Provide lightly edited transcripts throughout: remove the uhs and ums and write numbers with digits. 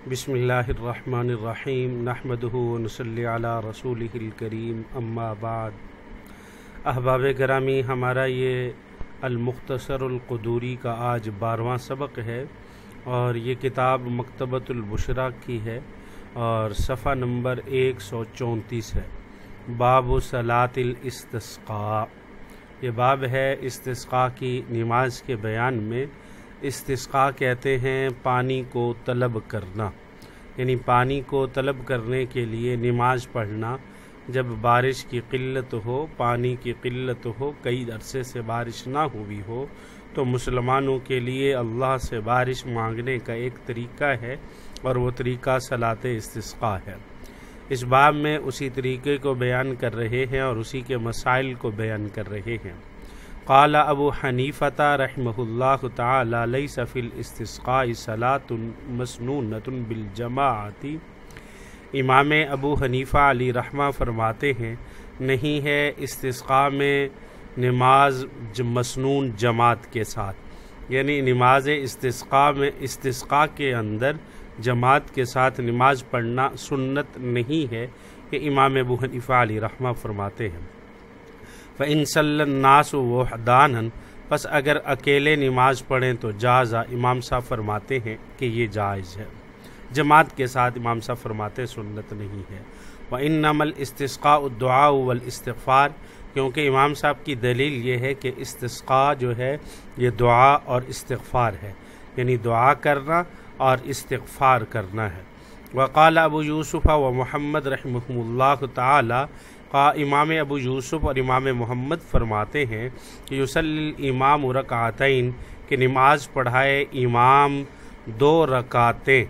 بسم اللہ الرحمن الرحیم نحمدہ ونصلی علی رسولہ الکریم اما بعد۔ احباب گرامی، ہمارا یہ المختصر القدوری کا آج 12واں سبق ہے اور یہ کتاب مکتبۃ البشریٰ کی ہے اور صفحہ نمبر 134 ہے۔ باب صلاۃ الاستسقاء، یہ باب ہے استسقاء کی نماز کے بیان میں۔ استسقاء کہتے ہیں پانی کو طلب کرنا، یعنی پانی کو طلب کرنے کے لیے نماز پڑھنا جب بارش کی قلت ہو، پانی کی قلت ہو، کئی عرصے سے بارش نہ ہوئی ہو، تو مسلمانوں کے لیے اللہ سے بارش مانگنے کا ایک طریقہ ہے اور وہ طریقہ صلاۃ استسقاء ہے۔ اس باب میں اسی طریقے کو بیان کر رہے ہیں اور اسی کے مسائل کو بیان کر رہے ہیں۔ قال ابو حنیفہ رحمہ اللہ تعالی لیس فی الاستسقاء صلاۃ مسنونۃ بالجماعۃ، امام ابو حنیفہ علیہ رحمہ فرماتے ہیں نہیں ہے استسقاء میں نماز مسنون جماعت کے ساتھ، یعنی نماز استسقاء کے اندر جماعت کے ساتھ نماز پڑھنا سنت نہیں ہے، یہ امام ابو حنیفہ علیہ رحمہ فرماتے ہیں۔ فَإِن صَلَّى النَّاسُ وَحْدَانًا، پس اگر اکیلے نماز پڑھیں تو جائز، امام صاحب فرماتے ہیں کہ یہ جائز ہے، جماعت کے ساتھ امام صاحب فرماتے سنت نہیں ہے۔ وَإِنَّمَا الْإِسْتِسْقَاءُ الدُّعَاءُ وَالْإِسْتِغْفَارُ، کیونکہ امام صاحب کی دلیل یہ ہے کہ استسقاء جو ہے یہ دعا اور استغفار ہے، یعنی دعا کرنا اور استغفار کرنا ہے۔ وقال ابو یوسف و محمد رحمہم اللہ تعالی، امام ابو یوسف اور امام محمد فرماتے ہیں کہ یصلی الامام رکعتین، کہ نماز پڑھائے امام 2 رکعتیں،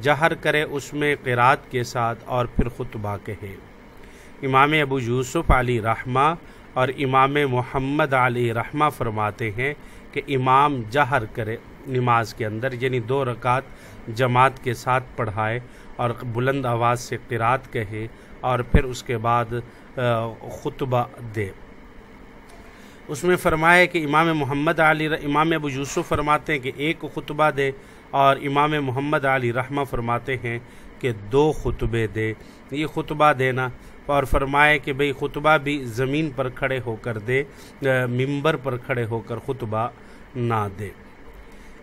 جہر کرے اس میں قرات کے ساتھ اور پھر خطبہ کہے۔ امام ابو یوسف علیہ رحمہ اور امام محمد علیہ رحمہ فرماتے ہیں کہ امام جہر کرے نماز کے اندر، یعنی 2 رکعت جماعت کے ساتھ پڑھائے اور بلند آواز سے قرات کہے اور پھر اس کے بعد خطبہ دے۔ اس میں فرمایا کہ امام ابو یوسف فرماتے ہیں کہ 1 خطبہ دے اور امام محمد علی رحمہ فرماتے ہیں کہ 2 خطبے دے۔ یہ خطبہ دینا، اور فرمائے کہ بھئی خطبہ بھی زمین پر کھڑے ہو کر دے، ممبر پر کھڑے ہو کر خطبہ نہ دے۔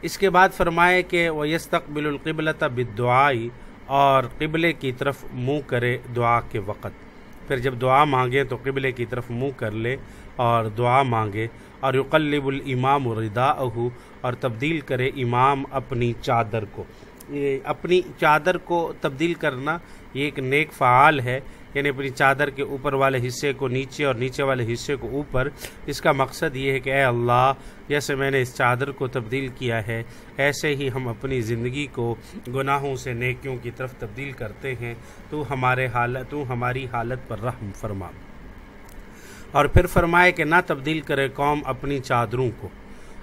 اس کے بعد فرمائے کہ وَيَسْتَقْبِلُ الْقِبْلَةَ بِالدُّعَاءِ، اور قبلے کی طرف منہ کرے دعا کے وقت، پھر جب دعا مانگے تو قبلے کی طرف منہ کر لے اور دعا مانگے۔ اور یقلب الامام رداءہ، اور تبدیل کرے امام اپنی چادر کو۔ اپنی چادر کو تبدیل کرنا یہ ایک نیک فعال ہے، یعنی اپنی چادر کے اوپر والے حصے کو نیچے اور نیچے والے حصے کو اوپر۔ اس کا مقصد یہ ہے کہ اے اللہ، جیسے میں نے اس چادر کو تبدیل کیا ہے ایسے ہی ہم اپنی زندگی کو گناہوں سے نیکیوں کی طرف تبدیل کرتے ہیں، تو ہماری حالت پر رحم فرما۔ اور پھر فرمائے کہ نہ تبدیل کرے قوم اپنی چادروں کو۔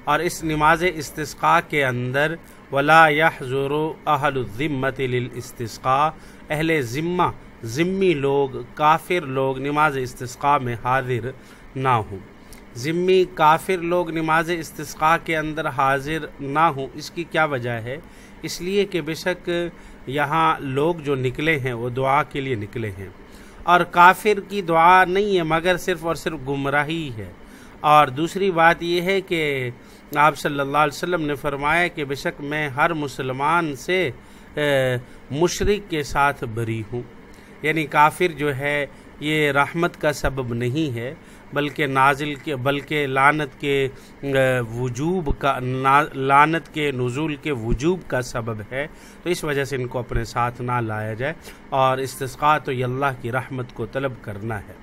اور اس نماز استسقاء کے اندر ولا يحضر اہل الذمۃ للاستسقاء، اہل ذمی لوگ، کافر لوگ نماز استسقاء میں حاضر نہ ہوں۔ ذمی کافر لوگ نماز استسقاء کے اندر حاضر نہ ہوں، اس کی کیا وجہ ہے؟ اس لیے کہ بے شک یہاں لوگ جو نکلے ہیں وہ دعا کے لیے نکلے ہیں، اور کافر کی دعا نہیں ہے مگر صرف اور صرف گمراہی ہے۔ اور دوسری بات یہ ہے کہ آپ صلی اللہ علیہ وسلم نے فرمایا کہ بے شک میں ہر مسلمان سے مشرک کے ساتھ بری ہوں، یعنی کافر جو ہے یہ رحمت کا سبب نہیں ہے بلکہ لعنت کے نزول کے وجوب کا سبب ہے، تو اس وجہ سے ان کو اپنے ساتھ نہ لایا جائے۔ اور استسقاء تو یہ اللہ کی رحمت کو طلب کرنا ہے۔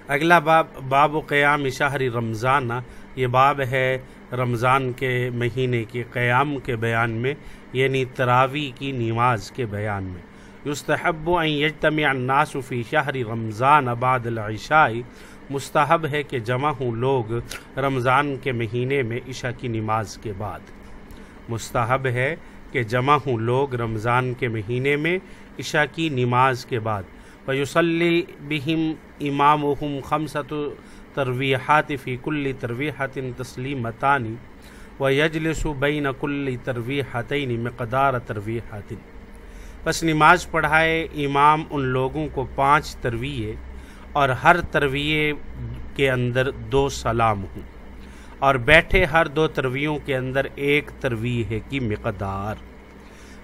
اگلا باب قیام شہر رمضان، یہ باب ہے رمضان کے مہینے کے قیام کے بیان میں، یعنی تراویح کی نماز کے بیان میں۔ یستحب ان یجتمع الناس فی شہر رمضان بعد العشاء، مستحب ہے کہ جمع ہوں لوگ رمضان کے مہینے میں عشاء کی نماز کے بعد۔ مستحب ہے کہ جمع ہوں لوگ رمضان کے مہینے میں عشاء کی نماز کے بعد۔ ویصلی بہم امامہم 5 ترویحات فی کل ترویحۃ تسلیمتان، وَيَجْلِسُ بَيْنَ كُلِّ تَرْوِيحَتَيْنِ مِقْدَارَ تَرْوِيحَةٍ، بس نماز پڑھائے امام ان لوگوں کو 5 ترویے اور ہر ترویے کے اندر 2 سلام ہوں، اور بیٹھے ہر 2 ترویوں کے اندر 1 ترویہ کی مقدار۔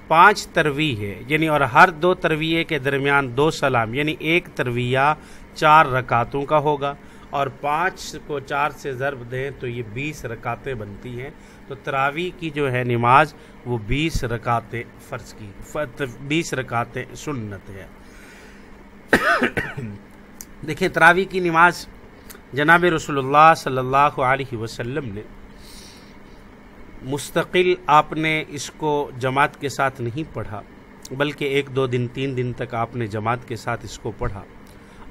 5 ترویہ یعنی اور ہر 2 ترویے کے درمیان 2 سلام، یعنی 1 ترویہ 4 رکعتوں کا ہوگا، اور 5 کو 4 سے ضرب دیں تو یہ 20 رکعتیں بنتی ہیں۔ تو تراویح کی جو ہے نماز وہ 20 رکعتیں فرض کی، 20 رکعتیں سنت ہے۔ دیکھیں تراویح کی نماز جناب رسول اللہ صلی اللہ علیہ وسلم نے مستقل آپ نے اس کو جماعت کے ساتھ نہیں پڑھا، بلکہ 1 2 دن 3 دن تک آپ نے جماعت کے ساتھ اس کو پڑھا،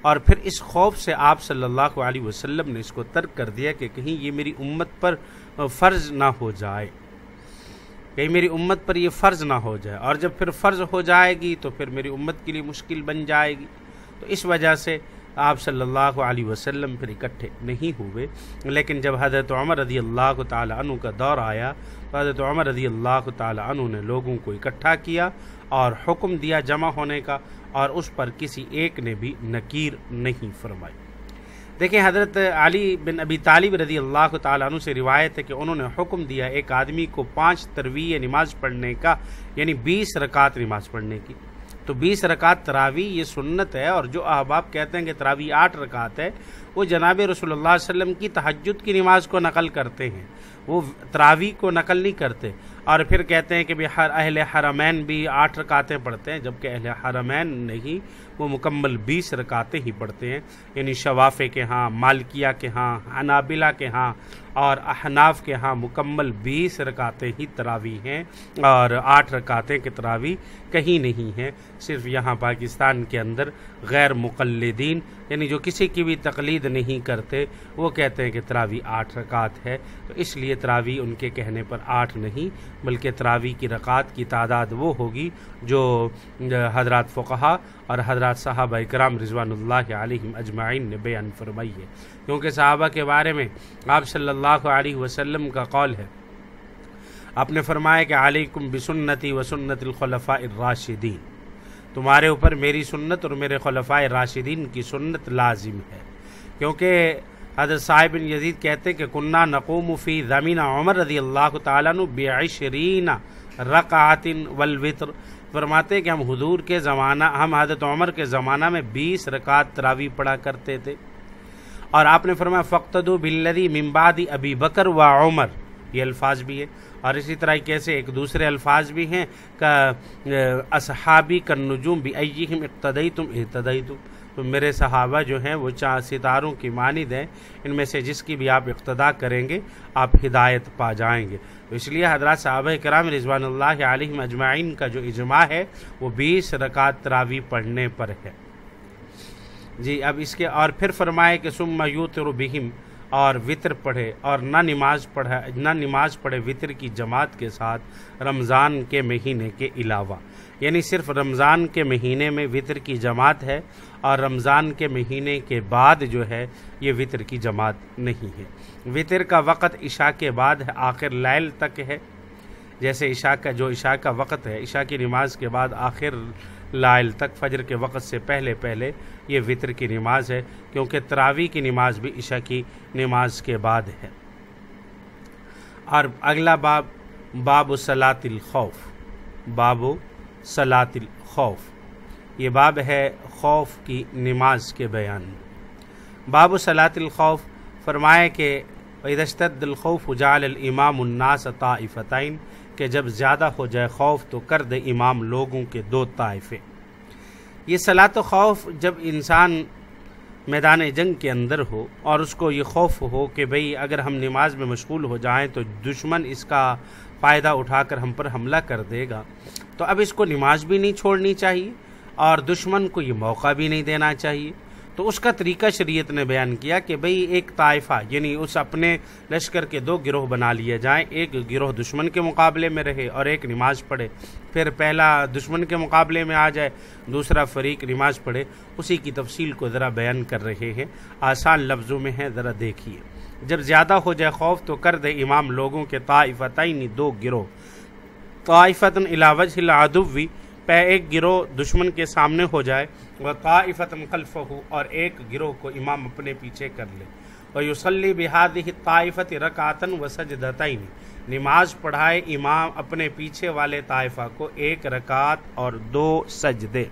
اور پھر اس خوف سے آپ صلی اللہ علیہ وسلم نے اس کو ترک کر دیا کہ کہیں یہ میری امت پر فرض نہ ہو جائے، کہیں میری امت پر یہ فرض نہ ہو جائے، اور جب پھر فرض ہو جائے گی تو پھر میری امت کے لیے مشکل بن جائے گی۔ تو اس وجہ سے آپ صلی اللہ علیہ وسلم پھر اکٹھے نہیں ہوئے، لیکن جب حضرت عمر رضی اللہ تعالی عنہ کا دور آیا تو حضرت عمر رضی اللہ تعالی عنہ نے لوگوں کو اکٹھا کیا اور حکم دیا جمع ہونے کا، اور اس پر کسی ایک نے بھی نکیر نہیں فرمائی۔ دیکھیں حضرت علی بن ابی طالب رضی اللہ تعالیٰ عنہ سے روایت ہے کہ انہوں نے حکم دیا ایک آدمی کو 5 ترویہ نماز پڑھنے کا، یعنی 20 رکعت نماز پڑھنے کی۔ تو 20 رکعت تراویح یہ سنت ہے، اور جو احباب کہتے ہیں کہ تراویح 8 رکعت ہے، وہ جناب رسول اللہ صلی اللہ علیہ وسلم کی تہجد کی نماز کو نقل کرتے ہیں، وہ تراویح کو نقل نہیں کرتے، اور پھر کہتے ہیں کہ اہل حرمین بھی 8 رکعتیں پڑھتے ہیں، جبکہ اہل حرمین نہیں، وہ مکمل 20 رکعتیں ہی پڑھتے ہیں، یعنی شوافے کے ہاں، مالکیہ کے ہاں، حنابلہ کے ہاں اور احناف کے ہاں مکمل 20 رکعتیں ہی تراویح ہیں، اور 8 رکعتیں کی تراویح کہیں نہیں ہیں۔ صرف یہاں پاکستان کے اندر غیر مقلدین، یعنی جو کسی کی بھی تقلید نہیں کرتے، وہ کہتے ہیں کہ تراویح 8 رکعت ہے، تو اس لیے تراویح ان کے کہنے پر 8 نہیں، بلکہ تراویح کی رکعت کی تعداد وہ ہوگی جو حضرات فقہا اور حضرات صحابہ کرام رضوان اللہ علیہم اجمعین نے بیان فرمائی ہے، کیونکہ صحابہ کے بارے میں آپ صلی اللہ علیہ وسلم کا قول ہے، آپ نے فرمایا کہ علیکم بسنتی و سنت الخلفاء الراشدین، تمہارے اوپر میری سنت اور میرے خلفاء راشدین کی سنت لازم ہے، کیونکہ حضرت صاحب بن یزید کہتے کہ کننا نقوم فی زمین عمر رضی اللہ تعالیٰ عنہ ب20 رکعات والوتر، فرماتے کہ ہم حضور کے زمانہ، ہم حضرت عمر کے زمانہ میں 20 رکعت تراویح پڑھا کرتے تھے، اور آپ نے فرمایا فاقتدوا بالذی من بعد ابی بکر و عمر، یہ الفاظ بھی ہے، اور اسی طرح کیسے ایک دوسرے الفاظ بھی ہیں کہ اصحابی کالنجوم بایہم اقتدیتم اہتدیتم، تو میرے صحابہ جو ہیں وہ 4 ستاروں کی مانند ہیں، ان میں سے جس کی بھی آپ اقتداء کریں گے آپ ہدایت پا جائیں گے۔ تو اس لیے حضرات صحابہ کرام رضوان اللہ علیہم اجمعین کا جو اجماع ہے وہ 20 رکعت تراویح پڑھنے پر ہے۔ جی اب اس کے اور پھر فرمائے کہ ثم یوتر بہم، اور وطر پڑھے، اور نہ نماز پڑھے وطر کی جماعت کے ساتھ رمضان کے مہینے کے علاوہ، یعنی صرف رمضان کے مہینے میں وطر کی جماعت ہے، اور رمضان کے مہینے کے بعد جو ہے یہ وطر کی جماعت نہیں ہے۔ وطر کا وقت عشاء کے بعد ہے، آخر لیل تک ہے، جیسے عشاء کا وقت ہے، عشاء کی نماز کے بعد آخر لائل تک، فجر کے وقت سے پہلے یہ وطر کی نماز ہے، کیونکہ تراویح کی نماز بھی عشاء کی نماز کے بعد ہے۔ اور اگلا باب صلاۃ الخوف، باب صلاۃ الخوف، یہ باب ہے خوف کی نماز کے بیان میں۔ باب صلاۃ الخوف فرمائے کہ اذا اشتد الخوف جعل الامام الناس طائفتین، کہ جب زیادہ ہو جائے خوف تو کر دے امام لوگوں کے 2 طائفے۔ یہ صلاۃ و خوف جب انسان میدان جنگ کے اندر ہو اور اس کو یہ خوف ہو کہ بھئی اگر ہم نماز میں مشغول ہو جائیں تو دشمن اس کا فائدہ اٹھا کر ہم پر حملہ کر دے گا، تو اب اس کو نماز بھی نہیں چھوڑنی چاہیے اور دشمن کو یہ موقع بھی نہیں دینا چاہیے۔ تو اس کا طریقہ شریعت نے بیان کیا کہ بھئی ایک طائفہ، یعنی اس اپنے لشکر کے 2 گروہ بنا لیے جائیں، ایک گروہ دشمن کے مقابلے میں رہے اور ایک نماز پڑھے، پھر پہلا دشمن کے مقابلے میں آ جائے، دوسرا فریق نماز پڑھے۔ اسی کی تفصیل کو ذرا بیان کر رہے ہیں، آسان لفظوں میں ہے، ذرا دیکھیے۔ جب زیادہ ہو جائے خوف تو کر دے امام لوگوں کے طائفتین دو گروہ، طائفتن الی وجہ العدو، ایک گروہ دشمن کے سامنے ہو جائے، و طائفتن خلفہ، اور ایک گروہ کو امام اپنے پیچھے کر لے، ویصلی بہذہ الطائفۃ رکعۃ وسجدتین، نماز پڑھائے امام اپنے پیچھے والے طائفہ کو ایک رکعت اور دو سجدے،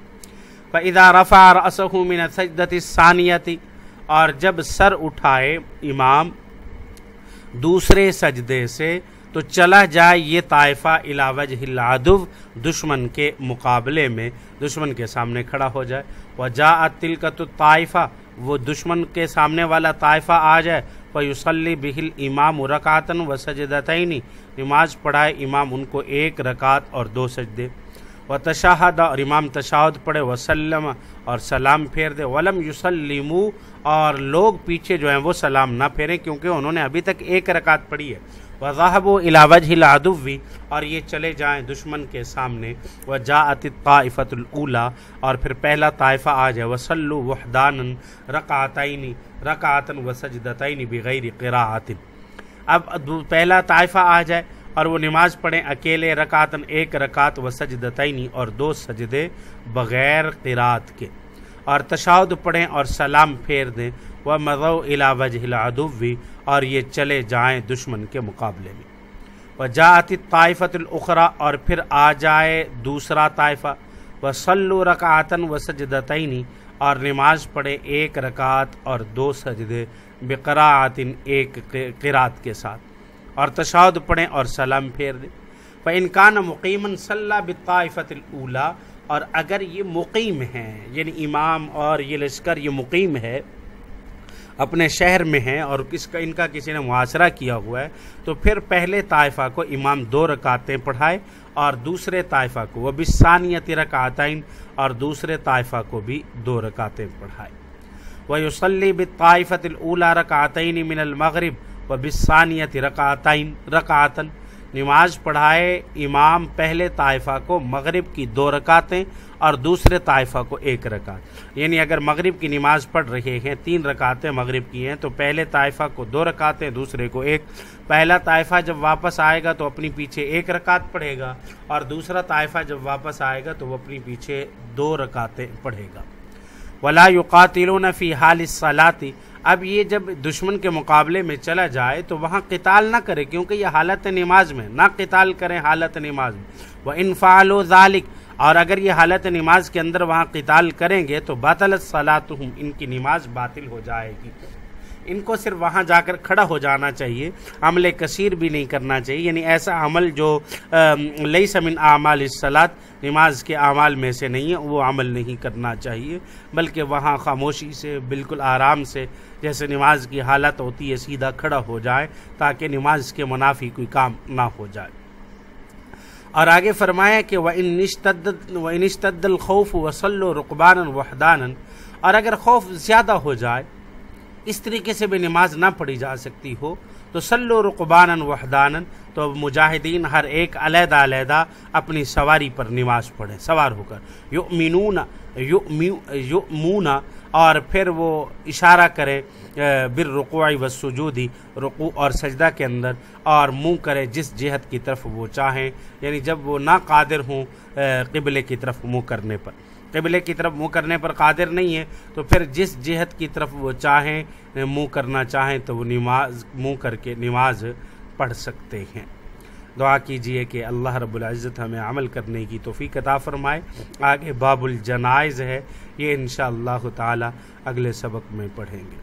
فاذا رفع رأسہ من السجدۃ الثانیۃ، اور جب سر اٹھائے امام دوسرے سجدے سے تو چلا جائے یہ طائفہ الی وجہ العدو، دشمن کے مقابلے میں، دشمن کے سامنے کھڑا ہو جائے، وجاءت تلکۃ الطائفہ، وہ دشمن کے سامنے والا طائفہ آ جائے، فیصلی بہ الامام رکعۃ وسجدتین، نماز پڑھائے امام ان کو ایک رکعت اور دو سجدے، وتشہد، اور امام تشہد پڑھے، وسلم، اور سلام پھیر دے، ولم یسلموا، اور لوگ پیچھے جو ہیں وہ سلام نہ پھیریں کیونکہ انہوں نے ابھی تک ایک رکعت پڑھی ہے، وذهبوا الى وجه العدو، اور یہ چلے جائیں دشمن کے سامنے، وجاءت الطائفۃ الاولی، اور پھر پہلا طائفہ آ جائے، وصلوا وحدانا رکعتین رکعۃ وسجدتین بغیر قراءۃ، اب پہلا طائفہ آ جائے اور وہ نماز پڑھیں اکیلے، رکعتن ایک رکعت، وسجدتین، اور دو سجدے بغیر قراءت کے، اور تشہد پڑھیں اور سلام پھیر دیں، ومضوا الى وجہ العدو، اور یہ چلے جائیں دشمن کے مقابلے میں، وجاءت الطائفۃ الاخری، اور پھر آ جائے دوسرا طائفہ، وصلوا رکعۃ وسجدتین، اور نماز پڑھے ایک رکعت اور دو سجدے، بقراءۃ، ایک قرات کے ساتھ، اور تشہد پڑھیں اور سلام پھیر دیں، فإن كان مقیما صلی بالطائفۃ الاولی، اور اگر یہ مقیم ہیں، یعنی امام اور یہ لشکر یہ مقیم ہے، اپنے شہر میں ہیں اور ان کا کسی نے محاصرہ کیا ہوا ہے، تو پھر پہلے طائفہ کو امام دو رکعتیں پڑھائے اور دوسرے طائفہ کو وبالثانیۃ رکعتین، اور دوسرے طائفہ کو بھی دو رکعتیں پڑھائے، ویصلی بالطائفۃ الاولی رکعتین من المغرب وبالثانیۃ رکعتین، نماز پڑھائے امام پہلے طائفہ کو مغرب کی دو رکعتیں اور دوسرے طائفہ کو ایک رکعت، یعنی اگر مغرب کی نماز پڑھ رہے ہیں 3 رکعتیں مغرب کی ہیں تو پہلے طائفہ کو 2 رکعتیں، دوسرے کو ایک، پہلا طائفہ جب واپس آئے گا تو اپنی پیچھے 1 رکعت پڑھے گا، اور دوسرا طائفہ جب واپس آئے گا تو وہ اپنی پیچھے 2 رکعتیں پڑھے گا، ولا یقاتلون فی حال الصلاۃ، اب یہ جب دشمن کے مقابلے میں چلا جائے تو وہاں قتال نہ کرے کیونکہ یہ حالت نماز میں، نہ قتال کریں حالت نماز میں، وَإِن فَعَلُوا ذَلِكَ، اور اگر یہ حالت نماز کے اندر وہاں قتال کریں گے تو باطلت صلاتہم، ان کی نماز باطل ہو جائے گی، ان کو صرف وہاں جا کر کھڑا ہو جانا چاہیے، عمل کثیر بھی نہیں کرنا چاہیے، یعنی ایسا عمل جو لیس من اعمال الصلاۃ، نماز کے اعمال میں سے نہیں ہے، وہ عمل نہیں کرنا چاہیے، بلکہ وہاں خاموشی سے بالکل آرام سے جیسے نماز کی حالت ہوتی ہے سیدھا کھڑا ہو جائے تاکہ نماز کے منافی کوئی کام نہ ہو جائے۔ اور آگے فرمایا کہ وَإِنِ اشْتَدَّ الْخَوْفُ وَصَلُّوا رُكْبَانًا وَحْدَانًا، اور اگر خوف زیادہ ہو جائے، اس طریقے سے بھی نماز نہ پڑھی جا سکتی ہو تو صلوا رکبانا وحدانا، تو مجاہدین ہر ایک علیحدہ علیحدہ اپنی سواری پر نماز پڑھیں، سوار ہو کر، یؤمون، اور پھر وہ اشارہ کریں بالرکوع والسجود، رکوع اور سجدہ کے اندر، اور منہ کرے جس جہت کی طرف وہ چاہیں، یعنی جب وہ نہ قادر ہوں قبلے کی طرف منہ کرنے پر، قبلے کی طرف منہ کرنے پر قادر نہیں ہے تو پھر جس جہت کی طرف وہ چاہیں منہ کرنا چاہیں تو وہ نماز منہ کر کے نماز پڑھ سکتے ہیں۔ دعا کیجئے کہ اللہ رب العزت ہمیں عمل کرنے کی توفیق عطا فرمائے۔ آگے باب الجنائز ہے، یہ انشاءاللہ تعالی اگلے سبق میں پڑھیں گے۔